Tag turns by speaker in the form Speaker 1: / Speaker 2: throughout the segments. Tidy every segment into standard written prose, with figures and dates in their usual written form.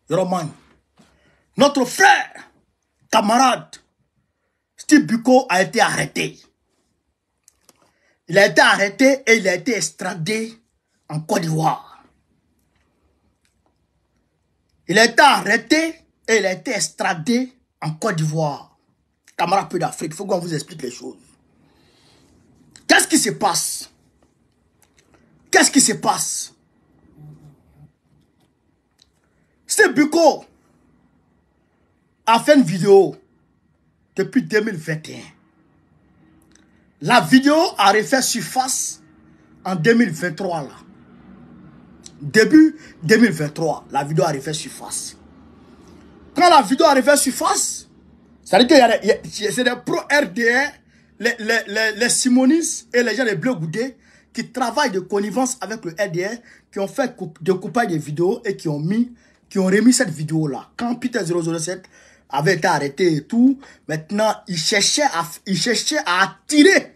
Speaker 1: Roman, notre frère, camarade, Steve Biko a été arrêté. Il a été arrêté et il a été extradé en Côte d'Ivoire. Il a été arrêté et il a été extradé en Côte d'Ivoire. Camarade peu d'Afrique, il faut qu'on vous explique les choses. Qu'est-ce qui se passe? Qu'est-ce qui se passe? Steve Biko a fait une vidéo depuis 2021. La vidéo a refait surface en 2023 là. Début 2023, la vidéo a refait surface. Quand la vidéo a refait surface, ça veut dire que c'est des pro-RDR, les Simonis et les gens des Bleus Goudé qui travaillent de connivence avec le RDR, qui ont fait découpage des vidéos et qui ont remis cette vidéo là. Quand Peter 007 avait été arrêté et tout, maintenant il cherchait à attirer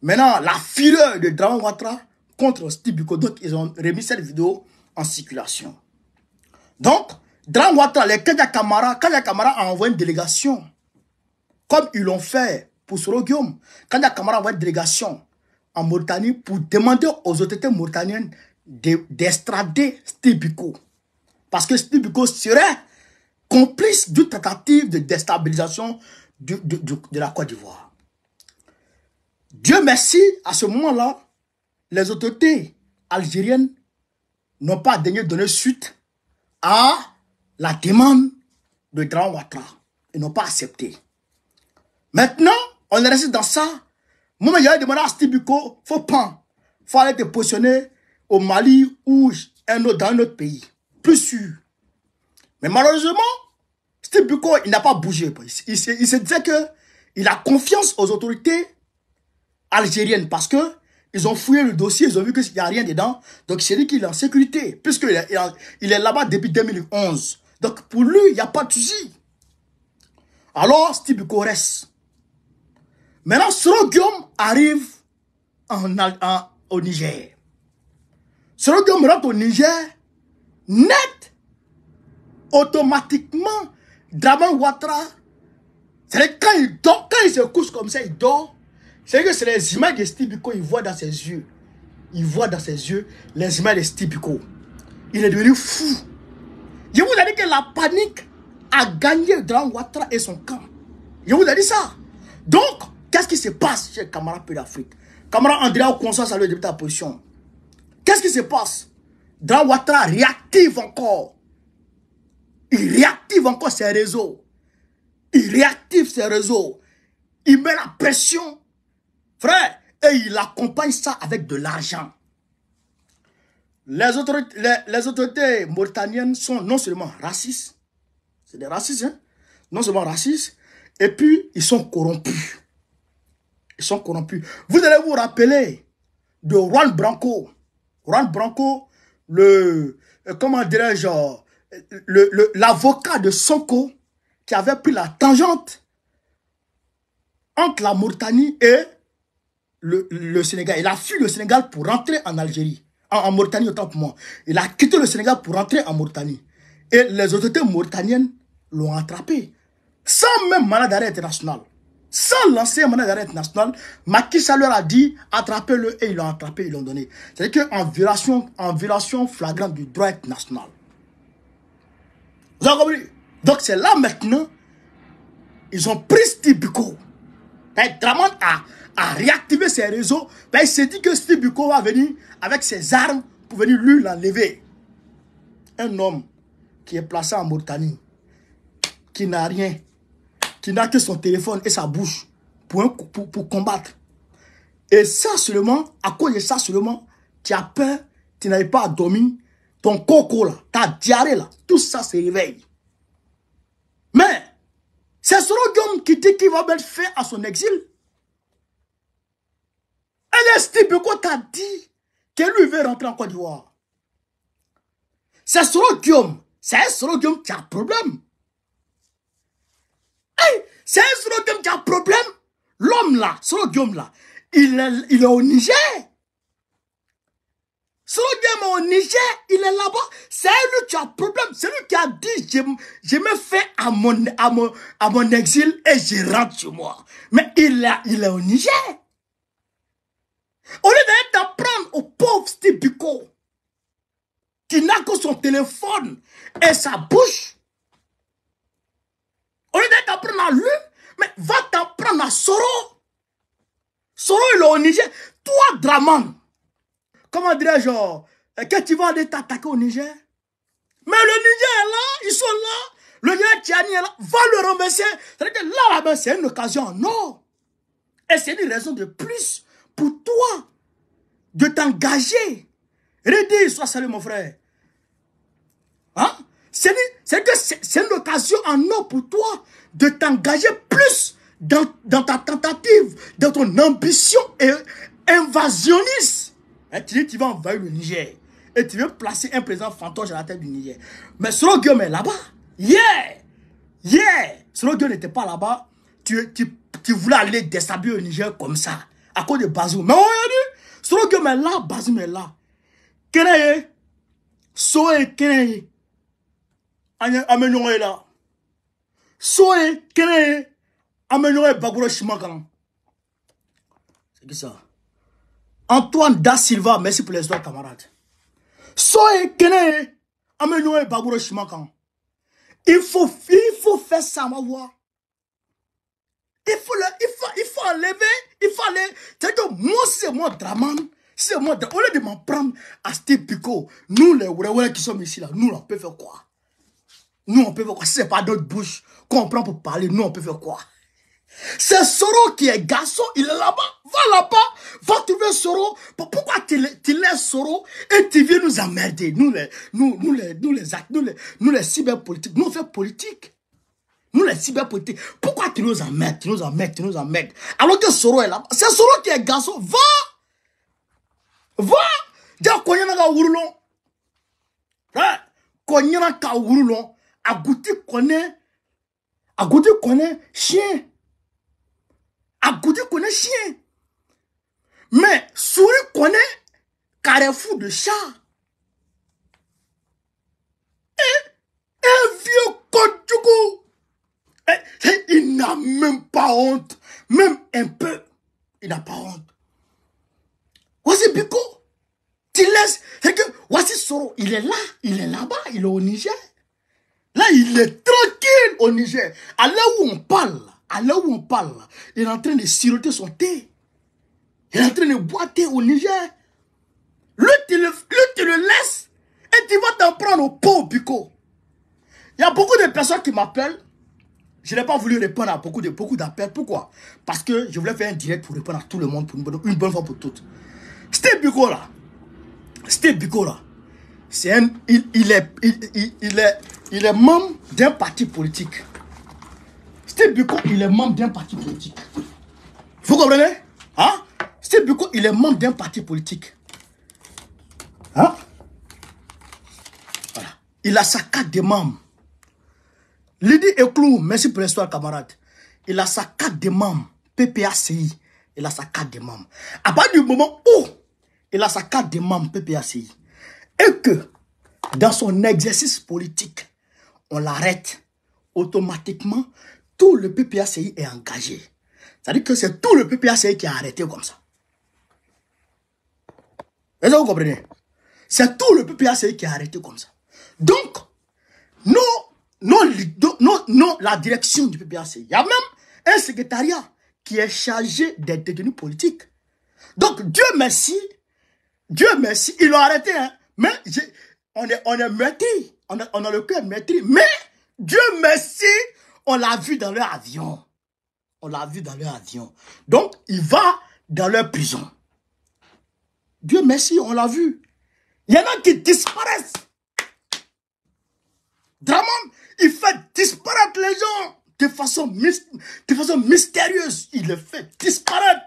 Speaker 1: maintenant la fureur de Draman Ouattara contre Steve Biko. Donc ils ont remis cette vidéo en circulation. Donc Draman Ouattara, les Kenya Kamara a envoyé une délégation, comme ils l'ont fait pour Soro Guillaume. Kenya Kamara a envoyé une délégation en Mauritanie pour demander aux autorités mauritaniennes d'extrader Steve Biko. Parce que Steve Biko serait complice d'une tentative de déstabilisation de la Côte d'Ivoire. Dieu merci, à ce moment-là, les autorités algériennes n'ont pas daigné donner suite à la demande de Draman Ouattara. Ils n'ont pas accepté. Maintenant, on est resté dans ça. Moi, j'avais demandé à Steve Biko, faut aller te positionner au Mali ou dans un autre pays. Plus sûr. Mais malheureusement, Steve Biko, il n'a pas bougé. Il se disait qu'il a confiance aux autorités algériennes parce que ils ont fouillé le dossier, ils ont vu qu'il n'y a rien dedans. Donc, il s'est dit qu'il est en sécurité, puisqu'il est là-bas depuis 2011. Donc, pour lui, il n'y a pas de souci. Alors, Steve Biko reste. Maintenant, Soro Guillaume arrive au Niger. Soro Guillaume rentre au Niger, net, automatiquement, Draman Ouattara, c'est quand il dort, quand il se couche comme ça, il dort. C'est que c'est les images de Steve Biko, il voit dans ses yeux. Il voit dans ses yeux les images de Steve Biko. Il est devenu fou. Je vous ai dit que la panique a gagné Draman Ouattara et son camp. Je vous ai dit ça. Donc, qu'est-ce qui se passe chez Camarade Peu d'Afrique? Camarade Andrea au constat, ça lui débuté la position. Qu'est-ce qui se passe? Draman Ouattara réactive encore. Il réactive encore ses réseaux. Il réactive ses réseaux. Il met la pression. Frère, et il accompagne ça avec de l'argent. Les autorités mauritaniennes sont non seulement racistes, c'est des racistes, hein? Non seulement racistes, et puis ils sont corrompus. Ils sont corrompus. Vous allez vous rappeler de Juan Branco. Juan Branco, comment dirais-je, l'avocat de Sonko qui avait pris la tangente entre la Mauritanie et le Sénégal. Il a fui le Sénégal pour rentrer en Algérie. En Mauritanie, autant pour moi. Il a quitté le Sénégal pour rentrer en Mauritanie. Et les autorités mauritaniennes l'ont attrapé. Sans même mandat d'arrêt international. Sans lancer un mandat d'arrêt international, Macky Sall leur a dit attrapez-le et ils l'ont attrapé, ils l'ont donné. C'est-à-dire qu'en violation flagrante du droit international. Vous avez compris? Donc c'est là maintenant, ils ont pris Steve Biko. Draman a réactivé ses réseaux. Il s'est dit que Steve Biko va venir avec ses armes pour venir lui l'enlever. Un homme qui est placé en Mauritanie, qui n'a rien, qui n'a que son téléphone et sa bouche pour combattre. Et ça seulement, à cause de ça seulement, tu as peur, tu n'arrives pas à dormir, ton coco là, ta diarrhée là, tout ça se réveille. Mais, c'est Soro Guillaume qui dit qu'il va mettre fin à son exil. Et Steve Biko t'a dit que lui veut rentrer en Côte d'Ivoire. C'est Soro Guillaume. C'est Soro Guillaume qui a un problème. Hey, c'est Soro Guillaume qui a un problème. L'homme là, Soro Guillaume là, il est au Niger. Soro Dieng au Niger, il est là-bas. C'est lui qui a problème. C'est lui qui a dit, je me fais à mon exil et je rentre chez moi. Mais il est au Niger. Au lieu d'apprendre au pauvre Steve Biko, qui n'a que son téléphone et sa bouche, au lieu d'apprendre à lui, mais va t'apprendre à Soro. Soro, il est au Niger. Toi, Draman, comment dirais-je, que tu vas aller t'attaquer au Niger? Mais le Niger est là, ils sont là. Le Niger Tchani est là, va le remercier. C'est-à-dire que là, c'est une occasion en or. Et c'est une raison de plus pour toi de t'engager. Redis, sois salut mon frère. Hein? C'est une occasion en or pour toi de t'engager plus dans ta tentative, dans ton ambition invasionniste. Et tu dis, tu vas envahir le Niger. Et tu veux placer un président fantoche à la tête du Niger. Mais Soro Guillaume est là-bas. Soro Guillaume n'était pas là-bas. Tu voulais aller déstabiliser le Niger comme ça. À cause de Bazoum. Mais on a dit, Soro Guillaume est là, Bazoum est là. Keneye, Soe Keneye, Amenyon est là. Soe Keneye, Amenyon est Baguro Shimakalan. C'est qui ça? Antoine Da Silva, merci pour les histoires, camarades. Soe Keneye, Amenyon est Baguro Shimakalan. Il faut faire ça, ma voix. Il faut enlever, il faut aller. C'est que moi, c'est moi, Draman. C'est moi, au lieu de m'en prendre à Steve Biko, nous, les Ouréoué qui sommes ici, là, nous, on peut faire quoi? Nous, on peut faire quoi? Si c'est pas notre bouche qu'on prend pour parler, nous, on peut faire quoi? C'est Soro qui est garçon, il est là-bas. Va là-bas, va trouver Soro. Pourquoi tu laisses Soro et tu viens nous emmerder? Nous les cyberpolitiques, nous on fait politique. Nous les cyberpolitiques. Pourquoi tu nous emmerdes? Tu nous emmerdes. Alors que Soro est là-bas. C'est Soro qui est garçon. Va. Dis Konyana ka wurulon. Konyana ka wurulon. Agouti connaît chien. Agouti connaît chien. Mais souris connaît carrefour de chat. Un vieux Kodjougou. Il n'a même pas honte. Même un peu. Il n'a pas honte. Voici Biko. Tu laisses. C'est que voici Soro. Il est là. Il est là-bas. Il est au Niger. Là, il est tranquille au Niger. À là où on parle. Il est en train de siroter son thé. Il est en train de boire thé au Niger. Lui, tu le laisses. Et tu vas t'en prendre au pot, Biko. Il y a beaucoup de personnes qui m'appellent. Je n'ai pas voulu répondre à beaucoup d'appels. Pourquoi? Parce que je voulais faire un direct pour répondre à tout le monde pour une bonne fois pour toutes. Steve Biko là, c'est il est membre d'un parti politique. Steve Biko, il est membre d'un parti politique. Vous comprenez? Hein? Steve Biko, il est membre d'un parti politique. Hein? Voilà. Il a sa carte de membre. Lydie Eklou, merci pour l'histoire, camarade. Il a sa carte de membre, PPACI. Il a sa carte de membre. À partir du moment où il a sa carte de membre, PPACI, et que dans son exercice politique, on l'arrête, automatiquement, tout le PPACI est engagé. C'est-à-dire que c'est tout le PPACI qui est arrêté comme ça. Est-ce que vous comprenez? C'est tout le PPACI qui est arrêté comme ça. Donc, non, la direction du PPACI. Il y a même un secrétariat qui est chargé des détenus politiques. Donc, Dieu merci, ils l'ont arrêté. Hein. Mais on est meurtri, on a le cœur meurtri. Mais, Dieu merci, on l'a vu dans leur avion. Donc, il va dans leur prison. Dieu merci, on l'a vu. Il y en a qui disparaissent. Draman, il fait disparaître les gens de façon mystérieuse. Il les fait disparaître.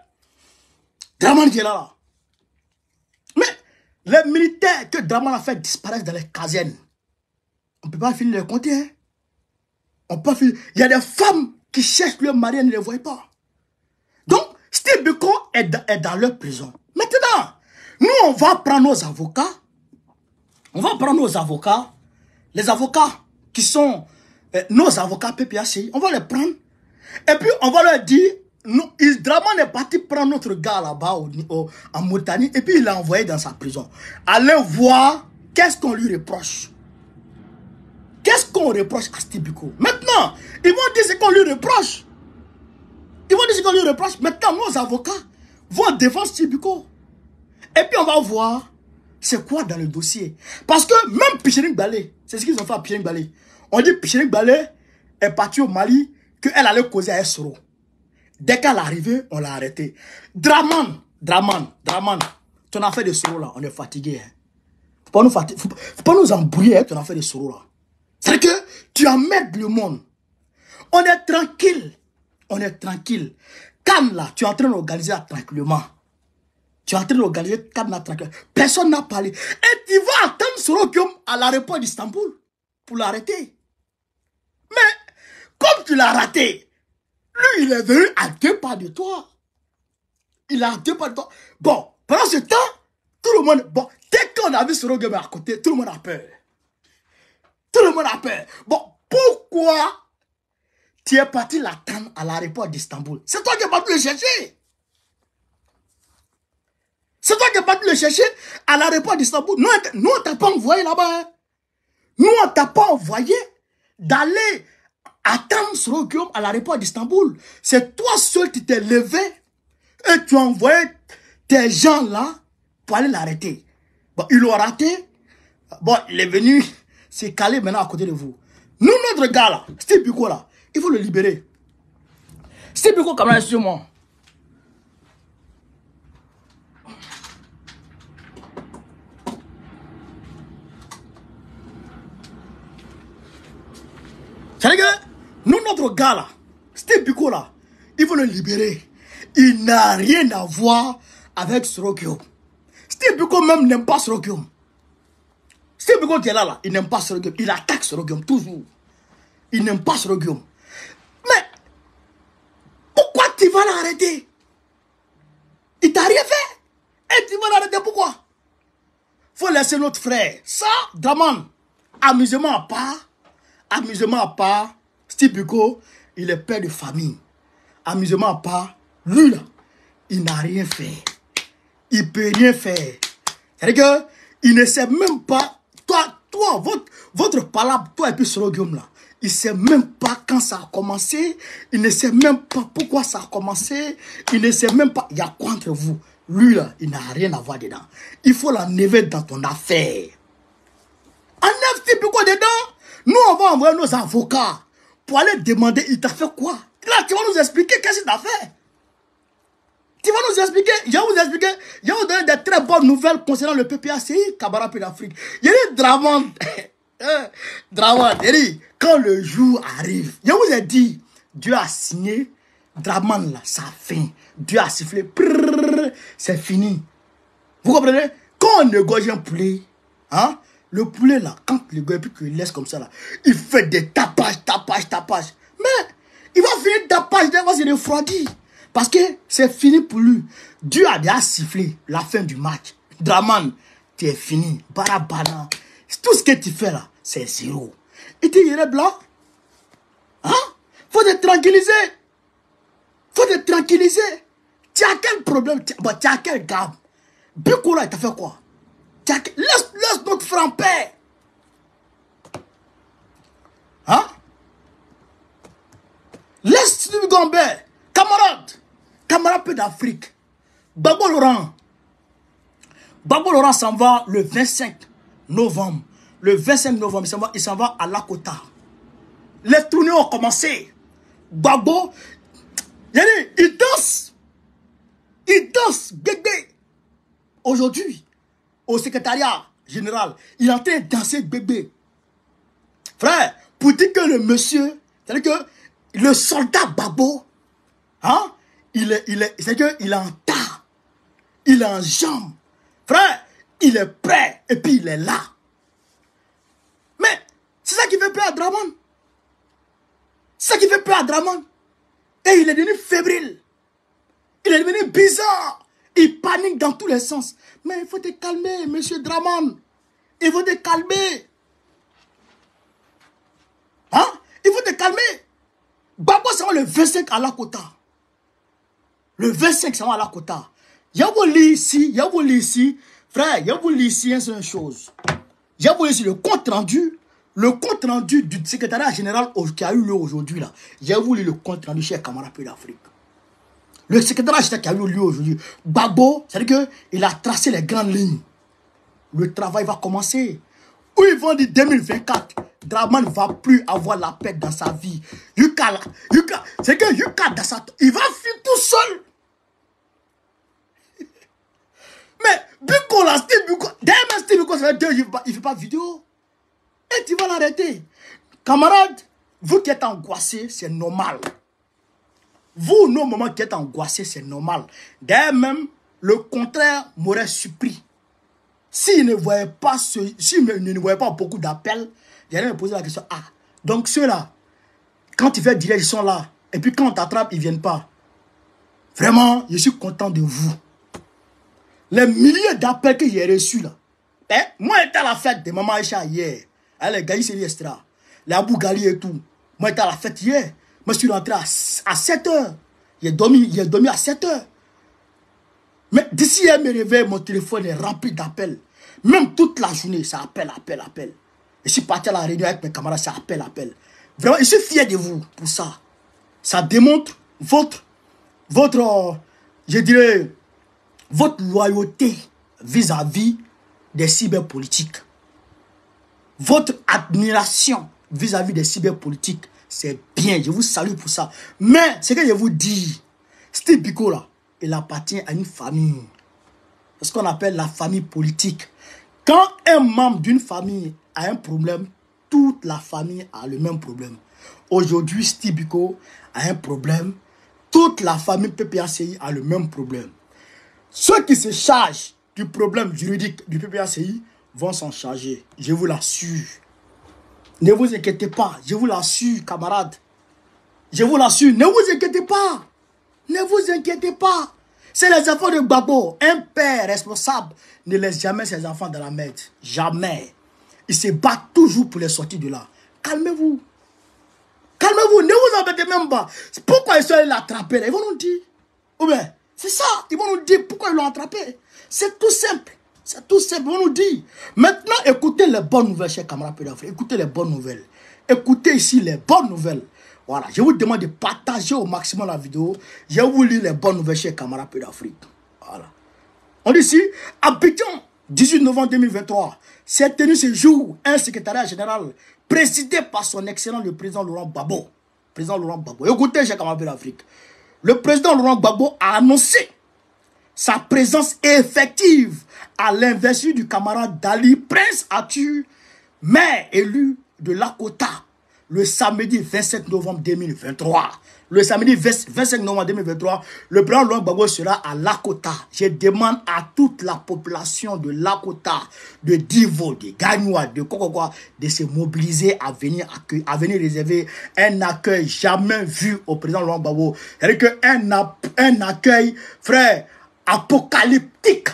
Speaker 1: Draman qui est là. Mais les militaires que Draman a fait disparaître dans les casernes, on ne peut pas finir les compter. Hein? On peut finir. Il y a des femmes qui cherchent leur mari et ne les voient pas. Donc, Steve Biko est dans leur prison. Maintenant, Nous, on va prendre nos avocats. On va prendre nos avocats. Les avocats qui sont nos avocats PPACI. On va les prendre. Et puis, on va leur dire, Draman est parti prendre notre gars là-bas en Mauritanie. Et puis, il l'a envoyé dans sa prison. Allez voir qu'est-ce qu'on lui reproche. Qu'est-ce qu'on reproche à Steve Biko? Maintenant, ils vont dire ce qu'on lui reproche. Ils vont dire ce qu'on lui reproche. Maintenant, nos avocats vont défendre Steve Biko. Et puis, on va voir c'est quoi dans le dossier. Parce que même Pichering Balé, c'est ce qu'ils ont fait à Pichering Balé. On dit Pichering Balé est parti au Mali, qu'elle allait causer à Essoro. Dès qu'elle est arrivée, on l'a arrêté. Draman, ton affaire de Soro là, on est fatigué. Hein. Faut pas nous embrouiller avec ton affaire de Soro là. C'est que tu emmerdes le monde. On est tranquille. On est tranquille. Cannes là, tu es en train d'organiser tranquillement. Tu es en train d'organiser Cannes là tranquillement. Personne n'a parlé. Et tu vas attendre Soro Guillaume à l'aéroport d'Istanbul pour l'arrêter. Mais, comme tu l'as raté, lui, il est venu à 2 pas de toi. Il est à 2 pas de toi. Bon, pendant ce temps, tout le monde... Bon, dès qu'on a vu Soro Guillaume à côté, tout le monde a peur. Tout le monde a peur. Bon, pourquoi tu es parti l'attendre à l'aéroport d'Istanbul? C'est toi qui es parti le chercher. C'est toi qui es parti le chercher à l'aéroport d'Istanbul. Nous, on t'a pas envoyé là-bas. Hein. Nous, on t'a pas envoyé d'aller attendre Soro Guillaume à l'aéroport d'Istanbul. C'est toi seul qui t'es levé et tu as envoyé tes gens là pour aller l'arrêter. Bon, il l'a raté. Bon, il est venu s'est calé maintenant à côté de vous. Nous, notre gars là, Steve Biko là, il faut le libérer. Steve Biko, comme là, sur moi. C'est-à-dire que nous, notre gars là, Steve Biko là, il faut le libérer. Il n'a rien à voir avec Soro Guillaume. Steve Biko même n'aime pas Soro Guillaume. Steve Biko qui est là, il n'aime pas Soro Guillaume. Il attaque Soro Guillaume toujours. Il n'aime pas Soro Guillaume. Mais, pourquoi tu vas l'arrêter? Il t'a rien fait. Et tu vas l'arrêter pourquoi? Faut laisser notre frère. Ça, Draman, amusement à part. Amusement à part. Steve Biko, il est père de famille. Amusement à part. Lui là, il n'a rien fait. Il peut rien faire. C'est-à-dire qu'il ne sait même pas. Toi, votre palabre, toi et puis Soro Guillaume là. Il ne sait même pas quand ça a commencé. Il ne sait même pas pourquoi ça a commencé. Il ne sait même pas. Il y a quoi entre vous? Lui là, il n'a rien à voir dedans. Il faut l'enlever dans ton affaire. Enlève Steve Biko dedans. Nous, on va envoyer nos avocats pour aller demander, il t'a fait quoi? Là, tu vas nous expliquer qu'est-ce qu'il t'a fait. Tu vas nous expliquer, je vais vous expliquer, je vais vous donner des très bonnes nouvelles concernant le PPACI, Kabara Pays d'Afrique. Il y a des Draman, quand le jour arrive, je vous ai dit, Dieu a signé, Draman là, ça a fin. Dieu a sifflé, c'est fini. Vous comprenez? Quand on égorge un poulet, hein, le poulet là, quand le gars il laisse comme ça là, il fait des tapages. Mais, il va finir tapage, il va se refroidir. Parce que c'est fini pour lui. Dieu a déjà sifflé la fin du match. Draman, tu es fini. Barabana. Tout ce que tu fais là, c'est zéro. Et tu es blanc. Hein? Faut te tranquilliser. Faut te tranquilliser. Tu as quel problème? Tu as quel gamme? Biko là, il t'a fait quoi? Laisse notre frère en paix. Hein? Laisse Steve Gambert. Camarade peu d'Afrique. Babo Laurent s'en va le 25 novembre. Le 25 novembre, il s'en va à Lakota. Les tournées ont commencé. Babo, il danse. Il danse, bébé. Aujourd'hui, au secrétariat général, il est en train de danser, bébé. Frère, pour dire que le monsieur, c'est-à-dire que le soldat Babo, hein, c'est qu'il est en tas. Il est en jambes. Frère, il est prêt. Et puis il est là. Mais, c'est ça qui fait peur à Draman. C'est ça qui fait peur à Draman. Et il est devenu fébrile. Il est devenu bizarre. Il panique dans tous les sens. Mais il faut te calmer, monsieur Draman. Il faut te calmer. Hein? Il faut te calmer. Gbagbo c'est le 25 à la quota. Le 25 c'est à la quota. Il y a vous ici, frère, il y a vous ici une chose. Il y a vous ici le compte rendu du secrétariat général qui a eu lieu aujourd'hui là. J'ai voulu le compte rendu chez Camarade Pays d'Afrique. Le secrétariat général qui a eu lieu aujourd'hui. Gbagbo, c'est-à-dire qu'il a tracé les grandes lignes. Le travail va commencer. Où ils vont dire 2024, Draman ne va plus avoir la paix dans sa vie. C'est que Yuka, il va fuir tout seul. Mais Biko là, Steve Biko, derrière Steve Biko, ça fait 2 jours, il ne fait pas vidéo. Et tu vas l'arrêter. Camarade, vous qui êtes angoissés, c'est normal. Vous, nos moments qui êtes angoissés, c'est normal. D'ailleurs même, le contraire m'aurait surpris. S'il ne voyait pas beaucoup d'appels, j'allais me poser la question, ah, donc ceux-là, quand tu fais direct, ils sont là. Et puis quand on t'attrape, ils ne viennent pas. Vraiment, je suis content de vous. Les milliers d'appels que j'ai reçus là. Moi, j'étais à la fête de Maman Aïcha hier. Les gars, c'est l'extra. Les Abou Gali et tout. Moi, j'étais à la fête hier. Moi, je suis rentré à 7 h. J'ai dormi à 7 h. Mais d'ici hier, me réveille, mon téléphone est rempli d'appels. Même toute la journée, ça appelle. Je suis parti à la réunion avec mes camarades, ça appelle. Vraiment, je suis fier de vous pour ça. Ça démontre votre loyauté vis-à-vis des cyberpolitiques. Votre admiration vis-à-vis des cyberpolitiques, c'est bien. Je vous salue pour ça. Mais, ce que je vous dis, Steve Biko là, il appartient à une famille. C'est ce qu'on appelle la famille politique. Quand un membre d'une famille a un problème, toute la famille a le même problème. Aujourd'hui, Steve Biko a un problème. Toute la famille PPACI a le même problème. Ceux qui se chargent du problème juridique du PPACI vont s'en charger. Je vous l'assure. Ne vous inquiétez pas. Je vous l'assure, camarades. Je vous l'assure. Ne vous inquiétez pas. Ne vous inquiétez pas. C'est les enfants de Gbagbo. Un père responsable ne laisse jamais ses enfants dans la merde. Jamais. Il se bat toujours pour les sortir de là. Calmez-vous. Calmez-vous. Ne vous embêtez même pas. Pourquoi ils sont allés l'attraper? Ils vont nous dire. Ou bien, c'est ça. Ils vont nous dire pourquoi ils l'ont attrapé. C'est tout simple. C'est tout simple. Ils vont nous dire. Maintenant, écoutez les bonnes nouvelles, chers camarades Pays d'Afrique. Écoutez les bonnes nouvelles. Écoutez ici les bonnes nouvelles. Voilà, je vous demande de partager au maximum la vidéo. Je vous lis les bonnes nouvelles chez camarades Pays d'Afrique. Voilà. On dit ici, Abidjan, 18 novembre 2023, s'est tenu ce jour un secrétariat général présidé par son excellent le président Laurent Gbagbo. Président Laurent Gbagbo. Écoutez, chers camarades Pays d'Afrique. Le président Laurent Gbagbo a annoncé sa présence effective à l'investiture du camarade Dali Prince Arthur, maire élu de Lakota, le samedi 25 novembre 2023. Le samedi 25 novembre 2023, le président Laurent Gbagbo sera à Lakota. Je demande à toute la population de Lakota, de Divo, de Gagnoua, de Kokokwa, de se mobiliser à venir réserver un accueil jamais vu au président Laurent Gbagbo. C'est-à-dire un accueil, frère, apocalyptique.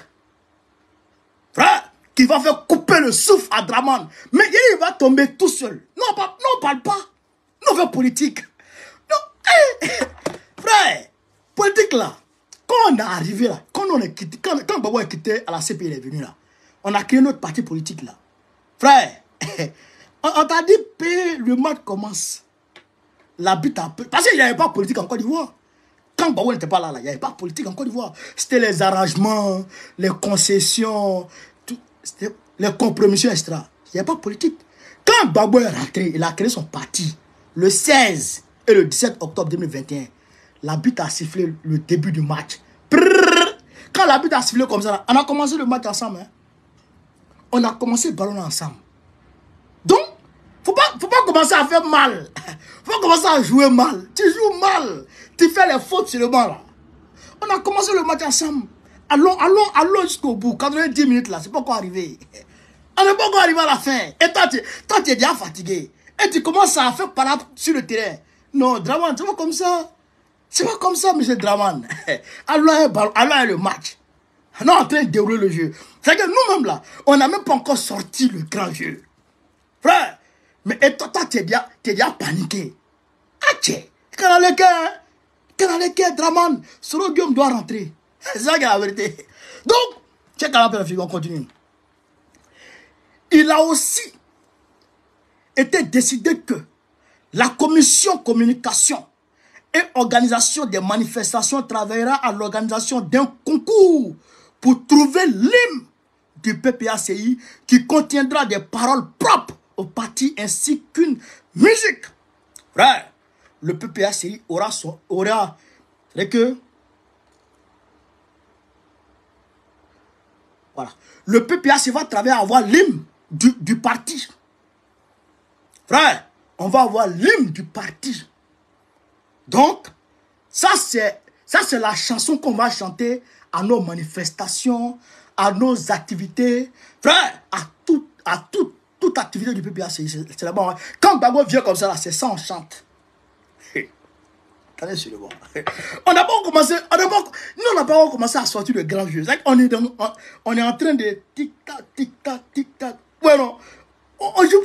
Speaker 1: Frère, qui va faire couper le souffle à Draman. Mais il va tomber tout seul. Non, on parle pas. Non, on fait politique. Non, frère, politique là. Quand on est arrivé là, quand Gbagbo est quitté à la CPI, il est venu là, on a créé notre parti politique là. Frère, on t'a dit, le match commence. La butte à peu. Parce qu'il n'y avait pas de politique en Côte d'Ivoire. Quand Gbagbo n'était pas là, il n'y avait pas de politique en Côte d'Ivoire. C'était les arrangements, les concessions, les compromissions extra. Il n'y avait pas de politique. Quand Gbagbo est rentré, il a créé son parti le 16 et le 17 octobre 2021. L'arbitre a sifflé le début du match. Quand l'arbitre a sifflé comme ça, on a commencé le match ensemble. Hein. On a commencé le ballon ensemble. Donc, faut pas commencer à faire mal. Faut pas commencer à jouer mal. Tu joues mal. Tu fais les fautes sur le banc là. On a commencé le match ensemble. Allons jusqu'au bout. 90 minutes là, c'est pas encore arrivé. On n'est pas encore arrivé à la fin. Et toi, tu es déjà fatigué. Et tu commences à faire parade sur le terrain. Non, Draman, c'est pas comme ça. C'est pas comme ça, monsieur Draman. Allons le match. On est en train de dérouler le jeu. C'est que nous-mêmes là, on n'a même pas encore sorti le grand jeu. Frère, mais et toi, t'es déjà paniqué. Ah tiens, quand les cœurs, Draman, Soro Guillaume doit rentrer. C'est ça qui est la vérité. Donc, tiens, quand on continue. Il a aussi été décidé que la commission communication et organisation des manifestations travaillera à l'organisation d'un concours pour trouver l'hymne du PPACI qui contiendra des paroles propres au parti ainsi qu'une musique. Frère, le PPACI aura que voilà. Le PPACI va travailler à avoir l'hymne du parti. Frère, on va avoir l'hymne du parti. Donc, ça c'est la chanson qu'on va chanter à nos manifestations, à nos activités. Frère, à toute activité du PPACI, c'est là-bas. Hein. Quand Gbagbo vient comme ça, là, c'est ça, on chante. Attendez sur le bord. On n'a pas commencé, nous on n'a pas commencé à sortir le grand jeu. On est en train de tic-tac, tic-tac, tic-tac. Ouais, non. On joue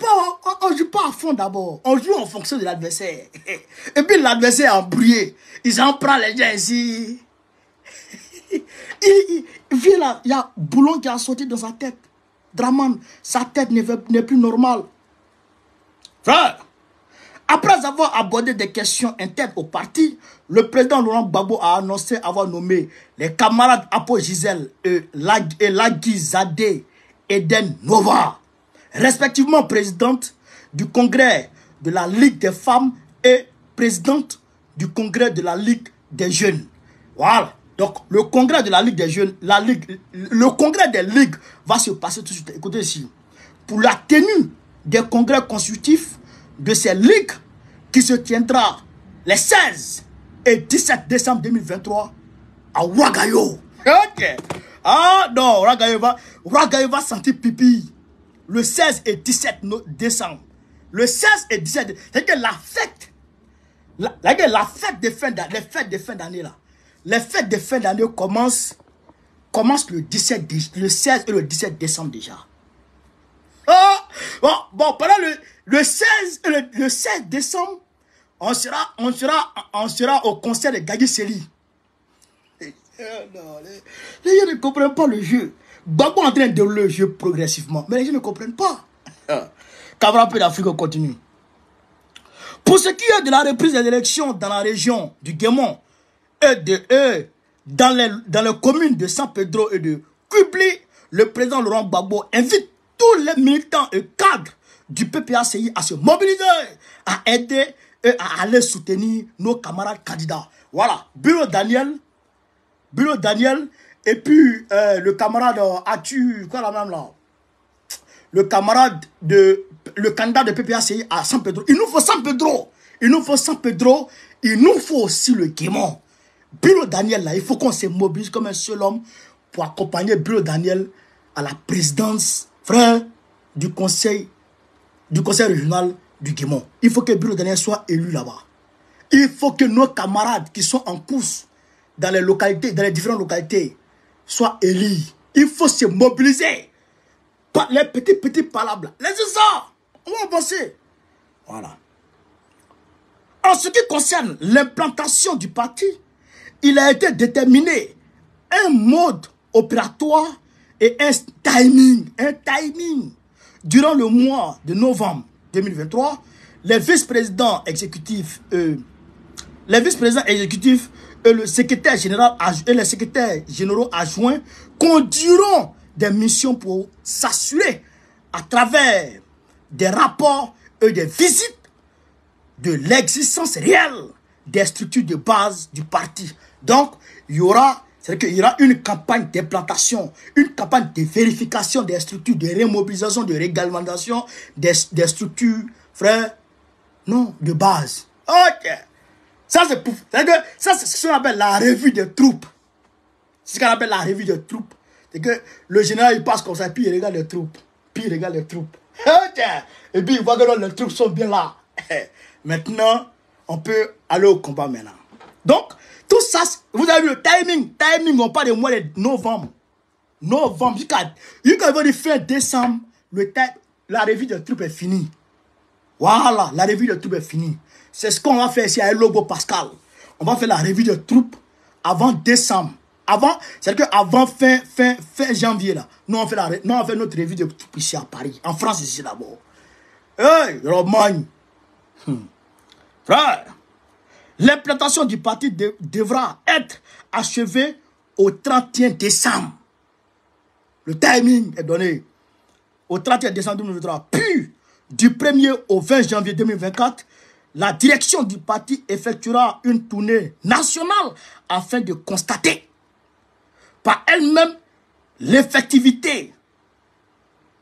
Speaker 1: pas à fond d'abord. On joue en fonction de l'adversaire. Et puis l'adversaire est embrouillé. Ils en prennent les gens ici. Il vient là, il y a Boulon qui a sauté dans sa tête. Draman, sa tête n'est plus normale. Frère, après avoir abordé des questions internes au parti, le président Laurent Gbagbo a annoncé avoir nommé les camarades Apo Gisèle et Lagui Zadé Eden Nova, respectivement présidente du congrès de la Ligue des femmes et présidente du congrès de la Ligue des jeunes. Voilà. Donc, le congrès de la Ligue des jeunes, le congrès des ligues va se passer tout de suite. Écoutez ici. Pour la tenue des congrès constitutifs de ces ligues qui se tiendra les 16 et 17 décembre 2023 à Ouagayo. Ok. Ah non, Ouagayo va sentir pipi le 16 et 17 décembre. Le 16 et 17, c'est que la fête de fin d'année, les fêtes de fin d'année là. Les fêtes de fin d'année commencent le 16 et le 17 décembre déjà. Oh, bon, pendant le 16 et le 16 décembre, on sera au concert de Gadi Seli. Les gens ne comprennent pas le jeu. Gbagbo est en train de dérouler le jeu progressivement, mais les gens ne comprennent pas. Camara peu d'Afrique continue. Pour ce qui est de la reprise des élections dans la région du Guémon, dans les communes de San Pedro et de Kubli, le président Laurent Gbagbo invite tous les militants et cadres du PPACI à se mobiliser, à aider et à aller soutenir nos camarades candidats. Voilà, Bureau Daniel, et puis le camarade Atu, quoi la même là, le candidat de PPACI à San Pedro. Il nous faut San Pedro, il nous faut aussi le Guémon. Bureau Daniel, là, il faut qu'on se mobilise comme un seul homme pour accompagner Bureau Daniel à la présidence, frère, du conseil régional du Guémon. Il faut que Bureau Daniel soit élu là-bas. Il faut que nos camarades qui sont en course dans les localités, dans les différentes localités, soient élus. Il faut se mobiliser. Pas les petits palabres. Laissez ça. On va avancer. Voilà. En ce qui concerne l'implantation du parti, il a été déterminé un mode opératoire et un timing. Durant le mois de novembre 2023, les vice-présidents exécutifs et le secrétaire général et les secrétaires généraux adjoints conduiront des missions pour s'assurer à travers des rapports et des visites de l'existence réelle des structures de base du parti. Donc, il y aura une campagne d'implantation, une campagne de vérification des structures, de remobilisation, de réglementation des structures, frère, non, de base. Ok. Ça, c'est ce qu'on appelle la revue des troupes. C'est ce qu'on appelle la revue des troupes. C'est que le général, il passe comme ça, puis il regarde les troupes. Ok. Et puis, il voit que les troupes sont bien là. Maintenant, on peut aller au combat maintenant. Donc, tout ça, vous avez vu le timing. On parle du mois de novembre. novembre, jusqu'à fin décembre, la revue de troupes est finie. Voilà, la revue de troupes est finie. C'est ce qu'on va faire ici à Lobo Pascal. On va faire la revue de troupes avant décembre. C'est-à-dire qu'avant fin janvier, là, nous on fait notre revue de troupes ici à Paris. En France, ici d'abord. Hey, Romagne. Frère, l'implantation du parti devra être achevée au 31 décembre. Le timing est donné au 31 décembre 2023. Puis, du 1er au 20 janvier 2024, la direction du parti effectuera une tournée nationale afin de constater par elle-même l'effectivité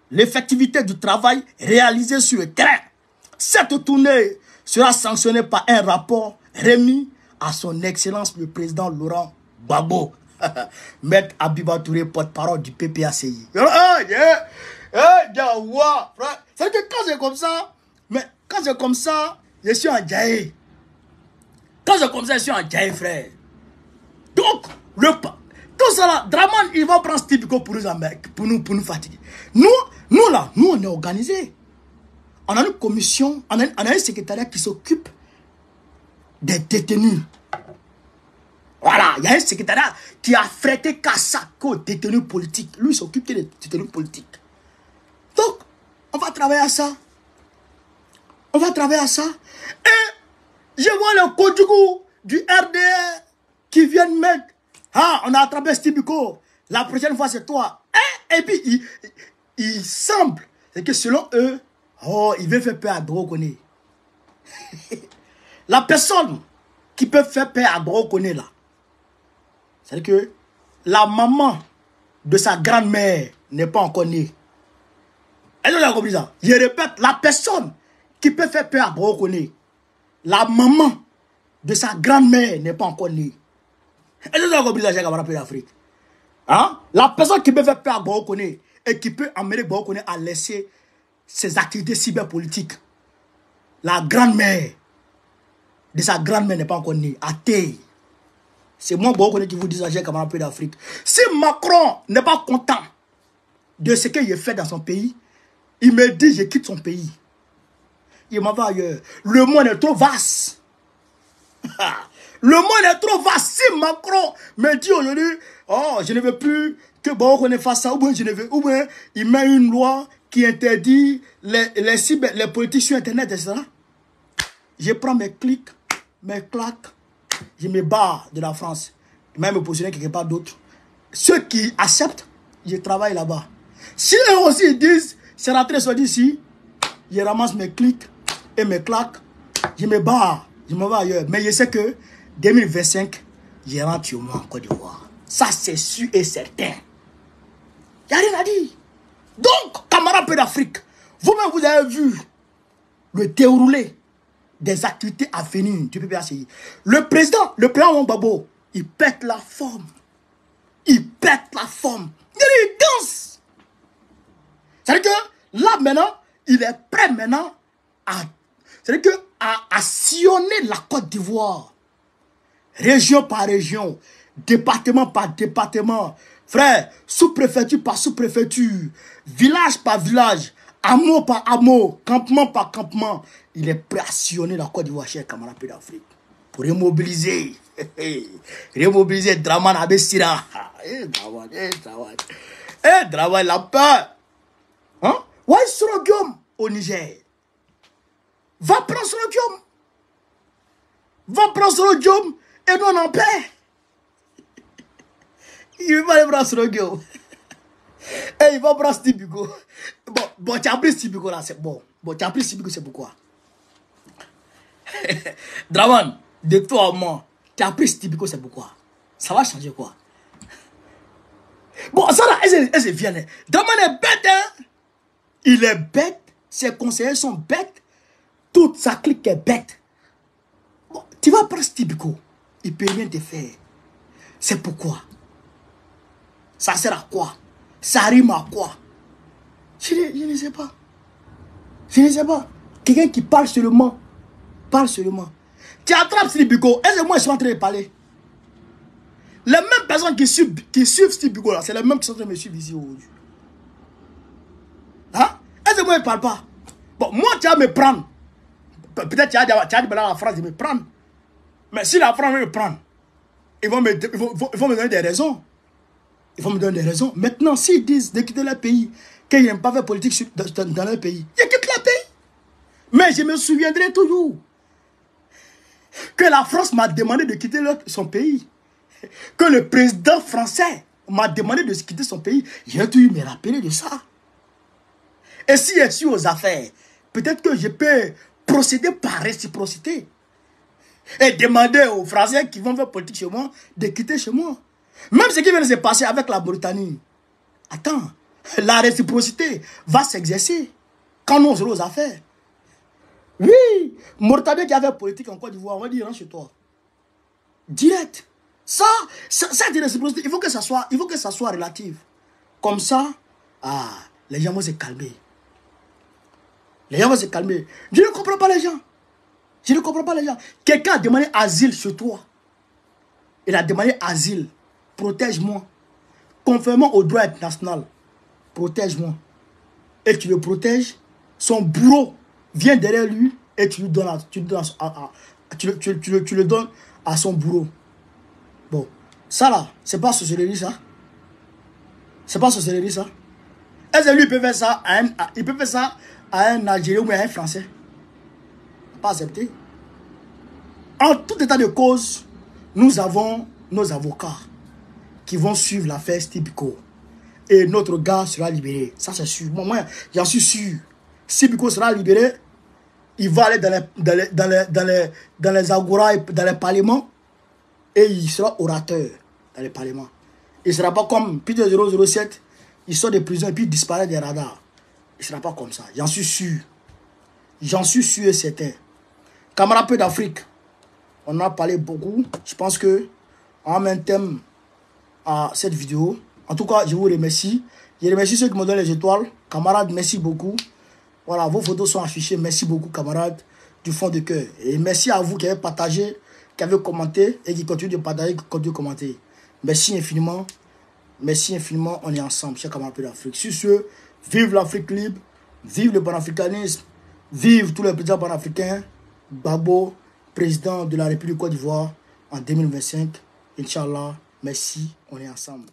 Speaker 1: du travail réalisé sur le terrain. Cette tournée sera sanctionnée par un rapport remis à son Excellence le Président Laurent Gbagbo. Maître Abiba Touré, porte-parole du PPACI. C'est que quand c'est comme ça, je suis en jaï. Quand c'est comme ça, je suis en jaï, frère. Donc, tout ça là, Draman, il va prendre ce typico pour nous fatiguer. Nous, on est organisés. On a une commission, on a un secrétariat qui s'occupe des détenus. Voilà, il y a un secrétariat qui a affrété Kassako aux détenus politiques. Lui, il s'occupe des détenus politiques. Donc, on va travailler à ça. On va travailler à ça. Et je vois le Kodjougou du RDR qui viennent mettre. Ah, on a attrapé Stibico. La prochaine fois, c'est toi. Et puis, il semble que selon eux, oh, il veut faire peur à Drokone. La personne qui peut faire peur à Drokone, là, c'est que la maman de sa grand-mère n'est pas encore née. Est-ce que vous avez compris ça? Je répète, la personne qui peut faire peur à Drokone, la maman de sa grand-mère n'est pas encore née. Est-ce que vous avez compris ça, j'ai camarade d'Afrique? Hein? La personne qui peut faire peur à Drokone et qui peut amener Drokone à laisser ses activités cyberpolitiques. La grand-mère de sa grand-mère n'est pas encore née. Athée. C'est moi qui vous dis ça, j'ai camarade d'Afrique. Si Macron n'est pas content de ce qu'il fait dans son pays, il me dit je quitte son pays. Il m'en va ailleurs. Le monde est trop vaste. Le monde est trop vaste. Si Macron me dit aujourd'hui, oh, je ne veux plus que Drokone fasse ça, ou bien il met une loi qui interdit les politiques sur Internet, etc. Je prends mes clics, mes claques, je me barre de la France. Je vais me positionner quelque part d'autre. Ceux qui acceptent, je travaille là-bas. Si eux aussi ils disent, c'est rentré soit d'ici, je ramasse mes clics et mes claques, je me barre, je me vais ailleurs. Mais je sais que 2025, je rentre chez moi en Côte d'Ivoire. Ça, c'est sûr et certain. Il n'y a rien à dire. Donc, camarades d'Afrique, vous-même, vous avez vu le déroulé des activités à venir du PPACI. Le président Gbagbo, il pète la forme. Il pète la forme. Il danse. C'est-à-dire que là, maintenant, il est prêt maintenant à sillonner la Côte d'Ivoire. Région par région, département par département. Frère, sous-préfecture par sous-préfecture, village par village, hameau par hameau, campement par campement. Il est prêt à sillonner la Côte d'Ivoire, chers camarades d'Afrique, pour remobiliser. Remobiliser Draman Abessira. Draman, la peur. Hein? Ouais, Sorogium au Niger. Va prendre Sorogium. Va prendre Sorogium et nous on en paix. Il va aller prendre Sorogium. Et il va prendre Stibico. Bon, tu as pris Stibico là, c'est bon. Bon, tu as pris Stibico, c'est pourquoi? Draman, de toi à moi, tu as pris Stibico, c'est pourquoi? Ça va changer quoi? Bon, ça là, elle vient. Draman est bête, hein? Il est bête, ses conseillers sont bêtes, toute sa clique est bête. Bon, tu vas prendre Stibico, il ne peut rien te faire. C'est pourquoi? Ça sert à quoi? Ça rime à quoi? Je ne sais pas. Je ne sais pas. Quelqu'un qui parle seulement. Parle seulement. Tu attrapes Stibico. Est-ce que moi je suis en train de parler? Les mêmes personnes qui suivent Steve Biko là, c'est les mêmes qui sont en train de me suivre ici aujourd'hui. Hein? Est-ce que moi, ils ne parlent pas? Bon, moi, tu vas me prendre. Peut-être tu as dit la France de me prendre. Mais si la France veut me prendre, ils vont me donner des raisons. Ils vont me donner des raisons. Maintenant, s'ils disent de quitter leur pays, qu'ils n'aiment pas faire politique dans leur pays, ils quittent leur pays. Mais je me souviendrai toujours que la France m'a demandé de quitter son pays. Que le président français m'a demandé de quitter son pays. J'ai dû me rappeler de ça. Et si je suis aux affaires, peut-être que je peux procéder par réciprocité. Et demander aux Français qui vont faire politique chez moi de quitter chez moi. Même ce qui vient de se passer avec la Mauritanie. Attends, la réciprocité va s'exercer quand nous serons aux affaires. Oui, Mauritanie qui avait politique en Côte d'Ivoire, on va dire, rentre chez toi. Direct. Ça c'est réciprocité. Il faut que ça soit relatif. Comme ça, les gens vont se calmer. Les gens vont se calmer. Je ne comprends pas les gens. Je ne comprends pas les gens. Quelqu'un a demandé asile chez toi. Il a demandé asile. Protège-moi. Conformément au droit international. Protège-moi. Et tu le protèges. Son bourreau vient derrière lui et tu le donnes à son bourreau. Bon. Ça là, c'est pas sorcellerie ça. C'est pas sorcellerie ça. Est-ce que lui il peut faire ça à un Algérien ou à un Français? Pas accepté. En tout état de cause, nous avons nos avocats qui vont suivre l'affaire Steve Biko. Et notre gars sera libéré. Ça, c'est sûr. Moi, j'en suis sûr. Steve Biko sera libéré. Il va aller dans les agoras et dans les parlements. Et il sera orateur dans les parlements. Il ne sera pas comme Peter 007. Il sort de prison et puis il disparaît des radars. Il ne sera pas comme ça. J'en suis sûr. J'en suis sûr et certain. Camarades peu d'Afrique. On en a parlé beaucoup. Je pense que on met un thème à cette vidéo. En tout cas, je vous remercie. Je remercie ceux qui m'ont donné les étoiles. Camarades, merci beaucoup. Voilà, vos photos sont affichées. Merci beaucoup, camarades, du fond de cœur. Et merci à vous qui avez partagé, qui avez commenté et qui continuent de partager, qui continuent de commenter. Merci infiniment. Merci infiniment. On est ensemble, chers camarades d'Afrique. Sur ce, vive l'Afrique libre. Vive le panafricanisme. Vive tous les présidents panafricains. Gbagbo, président de la République Côte d'Ivoire en 2025. Inch'Allah. Merci. On est ensemble.